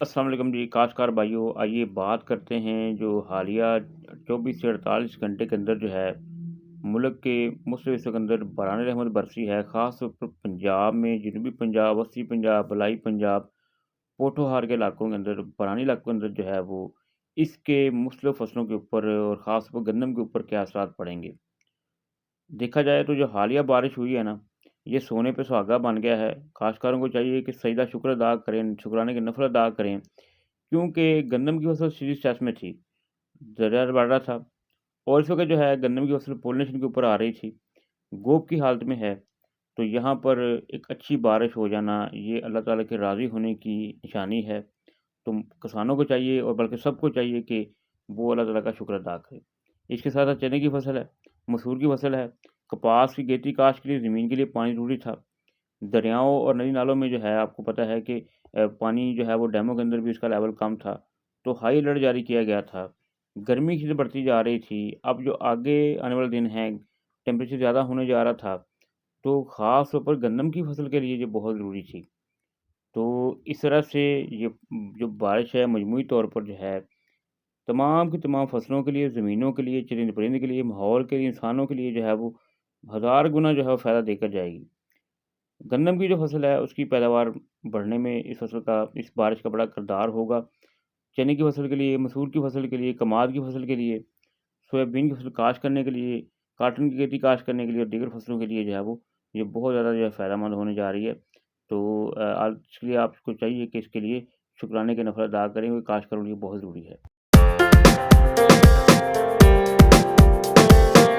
अस्सलाम वालेकुम जी, काश्तकार भाइयों, आइए बात करते हैं जो हालिया 24 से 48 घंटे के अंदर जो है, मुल्क के मुख्तलिफ हिस्सों के अंदर बारान रहमत बरसी है। ख़ास तौर पर पंजाब में, जनूबी पंजाब, वस्ती पंजाब, बलाई पंजाब, पोठोहार के इलाकों के अंदर, बारानी इलाकों के अंदर जो है वो इसके मुख्तलिफ फसलों के ऊपर और ख़ास तौर पर गंदम के ऊपर क्या असरात पड़ेंगे। देखा जाए तो जो हालिया बारिश हुई है ना, ये सोने पे सुहागा बन गया है। काश्तकारों को चाहिए कि सजदा शुक्र अदा करें, शुक्राने की नफ़ल अदा करें, क्योंकि गंदम की फसल सीरियस स्ट्रेस में थी, दरिया बढ़ रहा था और इस वक़्त जो है गंदम की फसल पॉलिनेशन के ऊपर आ रही थी, गोब की हालत में है। तो यहाँ पर एक अच्छी बारिश हो जाना, ये अल्लाह ताला के राज़ी होने की निशानी है। तो किसानों को चाहिए और बल्कि सबको चाहिए कि वो अल्लाह ताला का शुक्र अदा करें। इसके साथ-साथ चने की फसल है, मसूर की फसल है, कपास की खेती काश्त के लिए ज़मीन के लिए पानी ज़रूरी था। दरियाओं और नदी-नालों में जो है आपको पता है कि पानी जो है वो डैमों के अंदर भी उसका लेवल कम था, तो हाई अलर्ट जारी किया गया था। गर्मी की बढ़ती जा रही थी, अब जो आगे आने वाले दिन हैं, टेम्परेचर ज़्यादा होने जा रहा था, तो ख़ास तौर पर गंदम की फसल के लिए ये बहुत ज़रूरी थी। तो इस तरह से ये जो बारिश है मजमूई तौर पर जो है, तमाम की तमाम फसलों के लिए, ज़मीनों के लिए, चरिंद-परिंद के लिए, माहौल के लिए, इंसानों के लिए जो है वो हज़ार गुना जो है वो फ़ायदा देकर जाएगी। गन्नम की जो फ़सल है, उसकी पैदावार बढ़ने में इस बारिश का बड़ा किरदार होगा। चने की फ़सल के लिए, मसूर की फ़सल के लिए, कमाद की फ़सल के लिए, सोयाबीन की फ़सल काश्त करने के लिए, कॉटन की खेती काश्त करने के लिए और दीगर फ़सलों के लिए जो है वो, ये बहुत ज़्यादा जो है फ़ायदेमंद होने जा रही है। तो आज के लिए आपको चाहिए कि इसके लिए शुक्राने की नफ़ल अदा करें, क्योंकि काश्त करना ये बहुत ज़रूरी है।